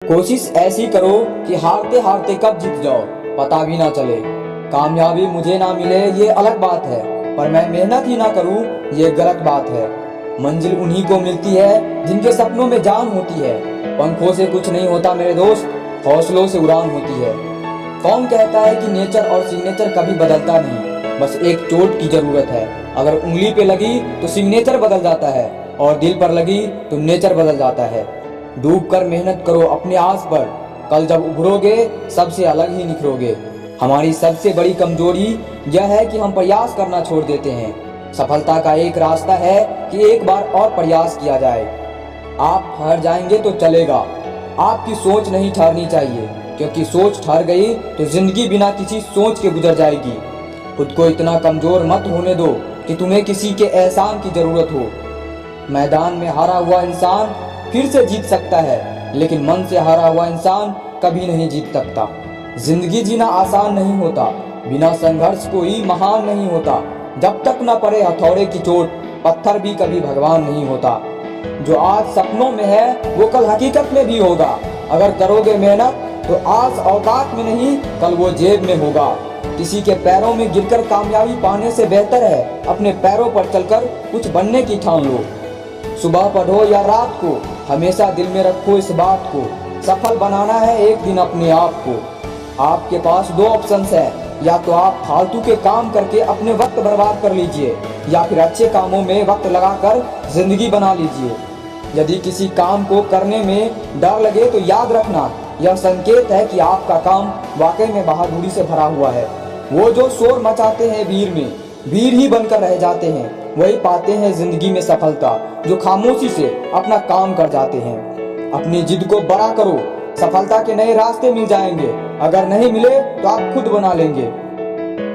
कोशिश ऐसी करो कि हारते हारते कब जीत जाओ पता भी ना चले। कामयाबी मुझे ना मिले ये अलग बात है, पर मैं मेहनत ही ना करूं ये गलत बात है। मंजिल उन्हीं को मिलती है जिनके सपनों में जान होती है। पंखों से कुछ नहीं होता मेरे दोस्त, हौसलों से उड़ान होती है। कौन कहता है कि नेचर और सिग्नेचर कभी बदलता नहीं, बस एक चोट की जरूरत है। अगर उंगली पे लगी तो सिग्नेचर बदल जाता है, और दिल पर लगी तो नेचर बदल जाता है। डूब कर मेहनत करो अपने आस पर, कल जब उभरोगे सबसे अलग ही निखरोगे। हमारी सबसे बड़ी कमजोरी यह है कि हम प्रयास करना छोड़ देते हैं। सफलता का एक रास्ता है कि एक बार और प्रयास किया जाए। आप हार जाएंगे तो चलेगा, आपकी सोच नहीं ठहरनी चाहिए, क्योंकि सोच ठहर गई तो जिंदगी बिना किसी सोच के गुजर जाएगी। खुद को इतना कमजोर मत होने दो कि तुम्हें किसी के एहसान की जरूरत हो। मैदान में हारा हुआ इंसान फिर से जीत सकता है, लेकिन मन से हारा हुआ इंसान कभी नहीं जीत सकता। जिंदगी जीना आसान नहीं होता, बिना संघर्ष कोई महान नहीं होता। जब तक न पड़े हथौड़े की चोट, पत्थर भी कभी भगवान नहीं होता। जो आज सपनों में है वो कल हकीकत में भी होगा। अगर करोगे मेहनत तो आज औकात में नहीं, कल वो जेब में होगा। किसी के पैरों में गिरकर कामयाबी पाने से बेहतर है अपने पैरों पर चलकर कुछ बनने की ठान लो। सुबह पढ़ो या रात को, हमेशा दिल में रखो इस बात को, सफल बनाना है एक दिन अपने आप को। आपके पास दो ऑप्शंस हैं, या तो आप फालतू के काम करके अपने वक्त बर्बाद कर लीजिए, या फिर अच्छे कामों में वक्त लगाकर जिंदगी बना लीजिए। यदि किसी काम को करने में डर लगे तो याद रखना, यह संकेत है कि आपका काम वाकई में बहादुरी से भरा हुआ है। वो जो शोर मचाते हैं भीड़ में, भीड़ ही बनकर रह जाते हैं, वही पाते हैं जिंदगी में सफलता। जो खामोशी से अपना काम कर जाते हैं। अपनी जिद को बड़ा करो, सफलता के नए रास्ते मिल जाएंगे। अगर नहीं मिले तो आप खुद बना लेंगे।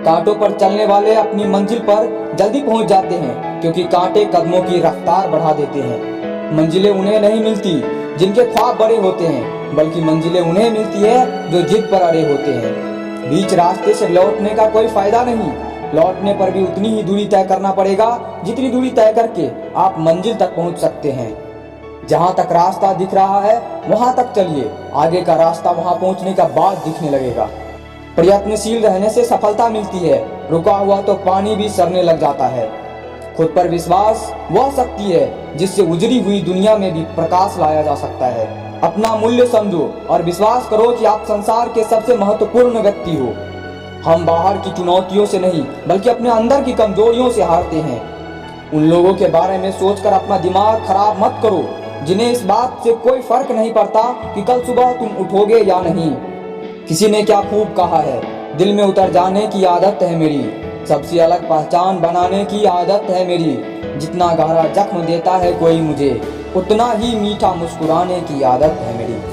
कांटों पर चलने वाले अपनी मंजिल पर जल्दी पहुंच जाते हैं, क्योंकि कांटे कदमों की रफ्तार बढ़ा देते हैं। मंजिलें उन्हें नहीं मिलती जिनके ख्वाब बड़े होते हैं, बल्कि मंजिलें उन्हें मिलती है जो जिद पर अड़े होते हैं। बीच रास्ते से लौटने का कोई फायदा नहीं, लौटने पर भी उतनी ही दूरी तय करना पड़ेगा जितनी दूरी तय करके आप मंजिल तक पहुंच सकते हैं। जहां तक रास्ता दिख रहा है वहां तक चलिए, आगे का रास्ता वहां पहुंचने का बाद दिखने लगेगा। प्रयत्नशील रहने से सफलता मिलती है, रुका हुआ तो पानी भी सरने लग जाता है। खुद पर विश्वास वह शक्ति है जिससे उजड़ी हुई दुनिया में भी प्रकाश लाया जा सकता है। अपना मूल्य समझो और विश्वास करो कि आप संसार के सबसे महत्वपूर्ण व्यक्ति हो। हम बाहर की चुनौतियों से नहीं, बल्कि अपने अंदर की कमजोरियों से हारते हैं। उन लोगों के बारे में सोचकर अपना दिमाग खराब मत करो जिन्हें इस बात से कोई फर्क नहीं पड़ता कि कल सुबह तुम उठोगे या नहीं। किसी ने क्या खूब कहा है, दिल में उतर जाने की आदत है मेरी, सबसे अलग पहचान बनाने की आदत है मेरी। जितना गहरा जख्म देता है कोई मुझे, उतना ही मीठा मुस्कुराने की आदत है मेरी।